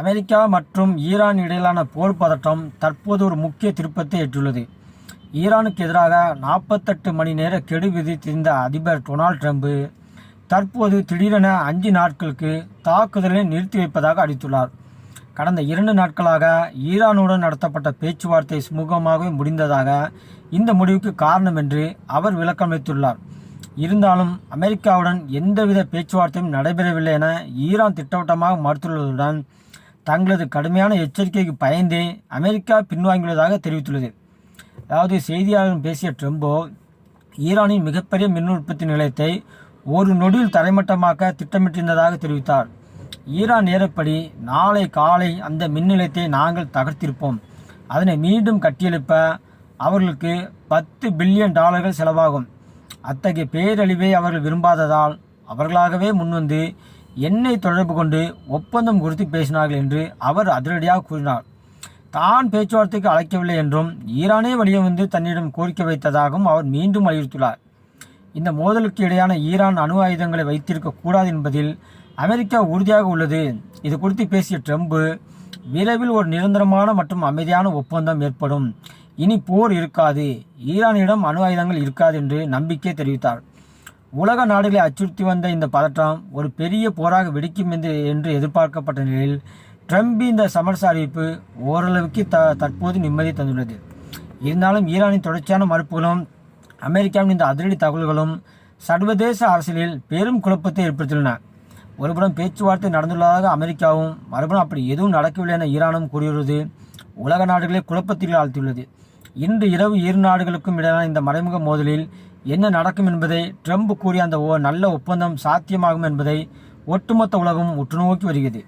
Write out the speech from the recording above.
America மற்றும் Iran இடையிலான போர் பதட்டம் தற்போது ஒரு முக்கிய திருப்பத்தை எட்டியுள்ளது. ஈரானுக்கு எதிராக 48 மணி நேர கெடு விதித்திருந்த அதிபர் டொனால்ட் ட்ரம்ப் தற்போது திடீரென 5 நாட்களுக்கு தாக்குதலை நிறுத்தி வைப்பதாக அறிவித்துள்ளார். கடந்த 2 நாட்களாக ஈரானுடன் நடத்தப்பட்ட பேச்சுவார்த்தை சுமூகமாகவே முடிந்ததாக இந்த முடிவுக்கு காரணம் என்று அவர் விளக்கமளித்துள்ளார். இருந்தாலும் அமெரிக்காவுடன் எந்தவித பேச்சுவார்த்தையும் நடைபெறவில்லை என ஈரான் திட்டவட்டமாக மறுத்துள்ளதுடன் தங்களது கடுமையான எச்சரிக்கைக்கு பயந்தே அமெரிக்கா பின்வாங்கியுள்ளதாக தெரிவித்துள்ளது. அதாவது செய்தியாளர்களிடம் பேசிய ட்ரம்போ ஈரானின் மிகப்பெரிய மின் உற்பத்தி நிலையத்தை ஒரு நொடியில் தரைமட்டமாக்க திட்டமிட்டிருந்ததாக தெரிவித்தார். ஈரான் நேரப்படி நாளை காலை அந்த மின் நிலையத்தை நாங்கள் தகர்த்திருப்போம். அதனை மீண்டும் கட்டியெழுப்ப அவர்களுக்கு $10 பில்லியன் செலவாகும். அத்தகைய பேரழிவை அவர்கள் விரும்பாததால் அவர்களாகவே முன்வந்து என்னை தொடர்பு கொண்டு ஒப்பந்தம் குறித்து பேசினார்கள் என்று அவர் அதிரடியாக கூறினார். தான் பேச்சுவார்த்தைக்கு அழைக்கவில்லை என்றும் ஈரானே வெளியே வந்து தன்னிடம் கோரிக்கை வைத்ததாகவும் அவர் மீண்டும் வலியுறுத்தினார். இந்த மோதலுக்கு இடையான ஈரான் அணு ஆயுதங்களை வைத்திருக்க கூடாது என்பதில் அமெரிக்கா உறுதியாக உள்ளது. இது குறித்து பேசிய ட்ரம்ப் விரைவில் ஒரு நிரந்தரமான மற்றும் அமைதியான ஒப்பந்தம் ஏற்படும், இனி போர் இருக்காது, ஈரானிடம் அணு ஆயுதங்கள் இருக்காது என்று நம்பிக்கை தெரிவித்தார். உலக நாடுகளை அச்சுறுத்தி வந்த இந்த பதற்றம் ஒரு பெரிய போராக வெடிக்கும் என்று எதிர்பார்க்கப்பட்ட நிலையில் ட்ரம்ப் இந்த சமரச அறிவிப்பு ஓரளவுக்கு தற்போது நிம்மதி தந்துள்ளது. இருந்தாலும் ஈரானின் தொடர்ச்சியான மறுப்புகளும் அமெரிக்காவின் இந்த அதிரடி தகவல்களும் சர்வதேச அரசியலில் பெரும் குழப்பத்தை ஏற்படுத்தியுள்ளன. ஒருபுறம் பேச்சுவார்த்தை நடந்துள்ளதாக அமெரிக்காவும், மறுபுறம் அப்படி எதுவும் நடக்கவில்லை என ஈரானும் கூறியுள்ளது உலக நாடுகளை குழப்பத்தில் ஆழ்த்தியுள்ளது. இன்று இரவு இரு நாடுகளுக்கும் இடையிலான இந்த மறைமுக மோதலில் என்ன நடக்கும் என்பதை ட்ரம்ப் கூறிய அந்த நல்ல ஒப்பந்தம் சாத்தியமாகும் என்பதை ஒட்டுமொத்த உலகம் உற்றுநோக்கி வருகிறது.